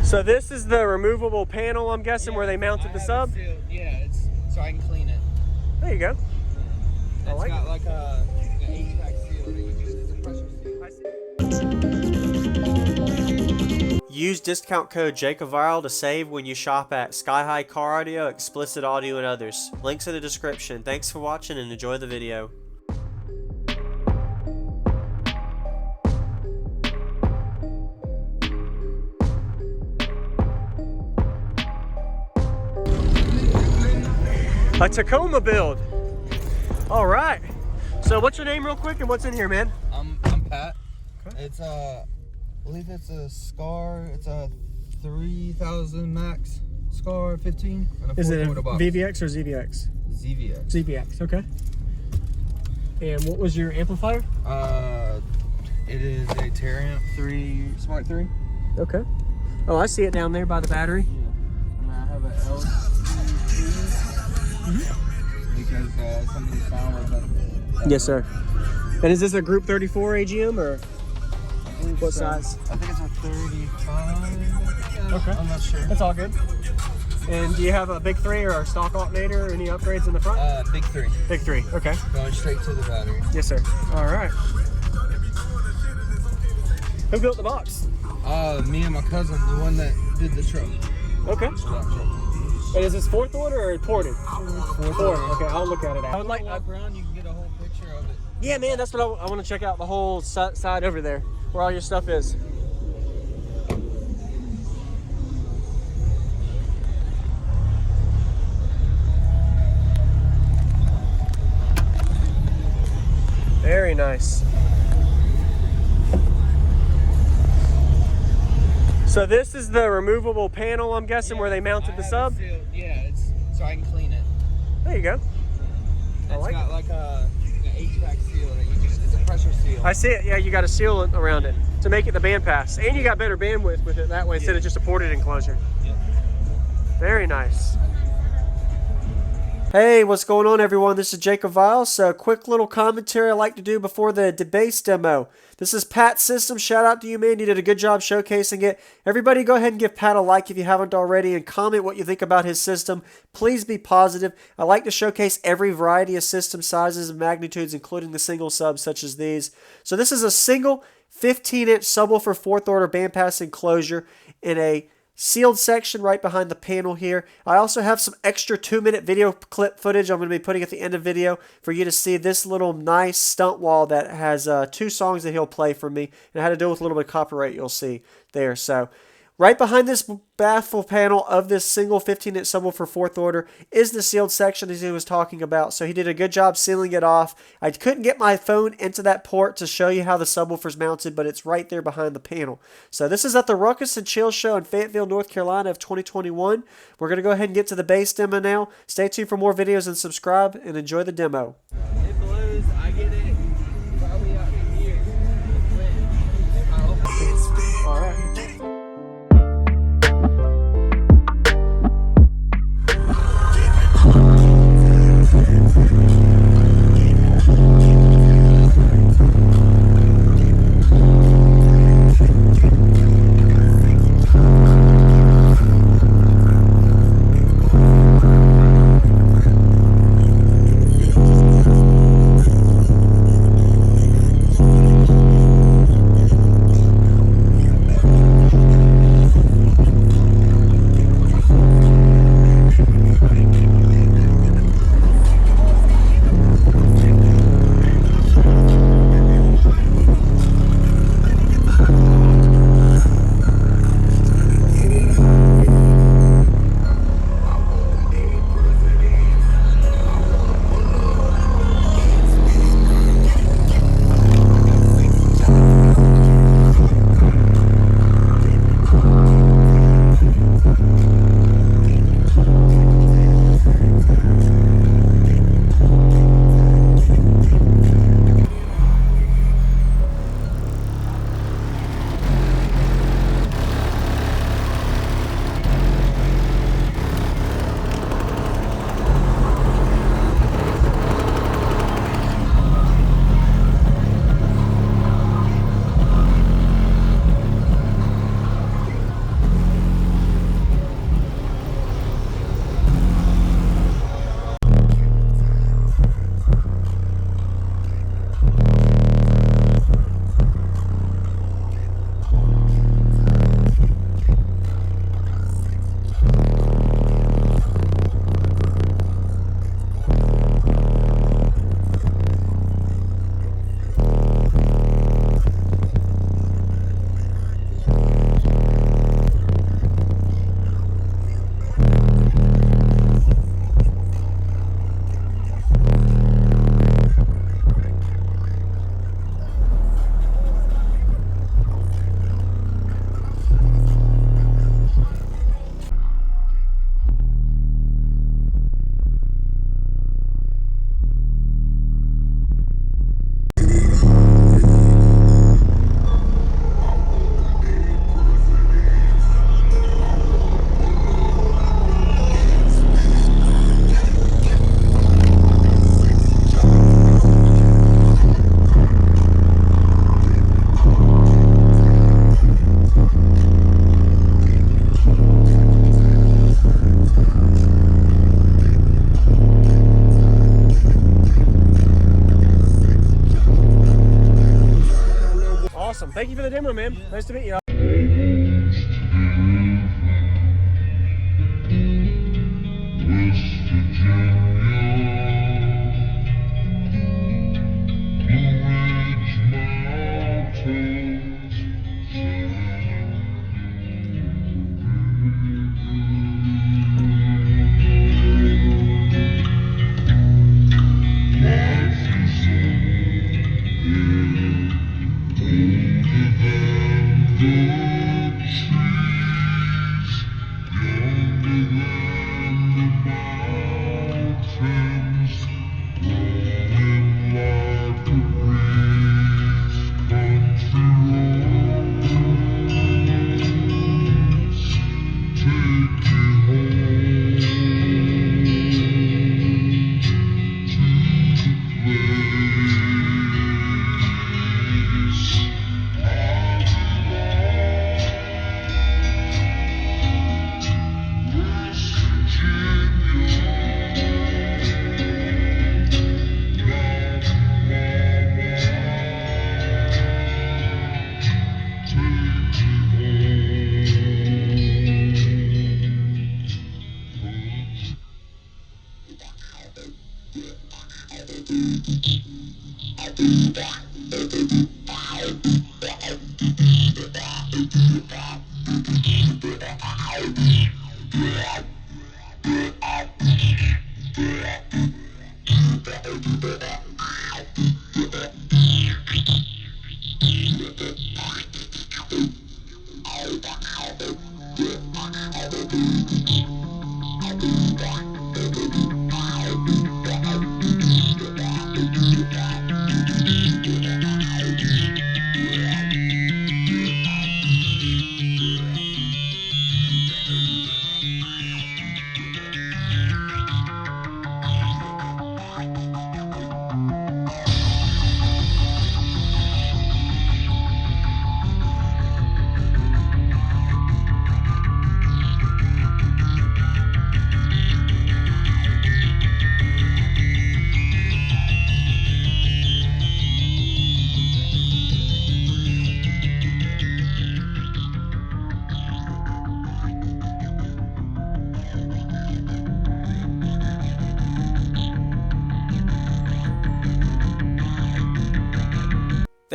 So this is the removable panel, I'm guessing, where they mounted the sub? Yeah, it's so I can clean it. There you go. It's got like a HVAC seal that you use. It's a pressure seal. Use discount code JacobViral to save when you shop at Sky High Car Audio, Xplicit Audio, and others. Links in the description. Thanks for watching and enjoy the video. A Tocomma build. All right. So what's your name real quick and what's in here, man? I'm Pat. Okay. It's I believe it's a Scar. It's a 3000 max Scar 15. And a Is it a box. VVX or ZVX? ZVX. ZVX, okay. And what was your amplifier? It is a Terramp 3 Smart 3. Okay. Oh, I see it down there by the battery. Yeah. And I have an LC2 because somebody found it. Yes, sir. And is this a Group 34 AGM or what size? I think it's a 35. Okay. I'm not sure. That's all good. And do you have a big 3 or a stock alternator? Any upgrades in the front? Big 3. Big 3. Okay. Going straight to the battery. Yes, sir. All right. Who built the box? Me and my cousin, the one that did the truck. Okay. And is this fourth order or ported? Fourth order. Okay, I'll look at it. I would like. Walk around, you can get a whole picture of it. Yeah, man, that's what I want to check out, the whole side over there, where all your stuff is. Very nice. So this is the removable panel, I'm guessing, where they mounted the sub? Yeah, it's so I can clean it. There you go. It's got like a HVAC seal that you use. It's a pressure seal. I see it. Yeah, you got a seal around it to make it the bandpass. And you got better bandwidth with it that way instead of just a ported enclosure. Yep. Very nice. Hey, what's going on, everyone? This is JacobViral. So, quick little commentary I like to do before the bass demo. This is Pat's system. Shout out to you, man. You did a good job showcasing it. Everybody go ahead and give Pat a like if you haven't already and comment what you think about his system. Please be positive. I like to showcase every variety of system sizes and magnitudes, including the single subs such as these. So this is a single 15-inch subwoofer 4th order bandpass enclosure in a sealed section right behind the panel here. I also have some extra 2-minute video clip footage I'm going to be putting at the end of the video for you to see this little nice stunt wall that has 2 songs that he'll play for me, and how to deal with a little bit of copyright you'll see there. So right behind this baffle panel of this single 15-inch subwoofer 4th order is the sealed section as he was talking about. So he did a good job sealing it off. I couldn't get my phone into that port to show you how the subwoofer's mounted, but it's right there behind the panel. So this is at the Ruckus and Chill Show in Fayetteville, North Carolina of 2021. We're going to go ahead and get to the bass demo now. Stay tuned for more videos and subscribe and enjoy the demo. It blows. I get it. Probably out here. All right. doing, man? Yeah. Nice to meet you.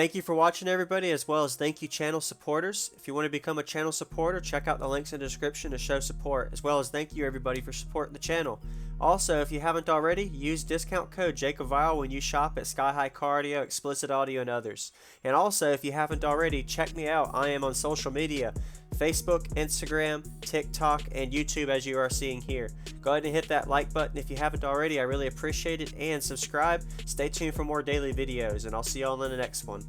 Thank you for watching, everybody, as well as thank you channel supporters. If you want to become a channel supporter, check out the links in the description to show support, as well as thank you everybody for supporting the channel. Also, if you haven't already, use discount code JacobViral when you shop at Sky High Car Audio, Xplicit Audio, and others. And also, if you haven't already, check me out. I am on social media, Facebook, Instagram, TikTok, and YouTube, as you are seeing here. Go ahead and hit that like button if you haven't already. I really appreciate it. And subscribe. Stay tuned for more daily videos, and I'll see you all in the next one.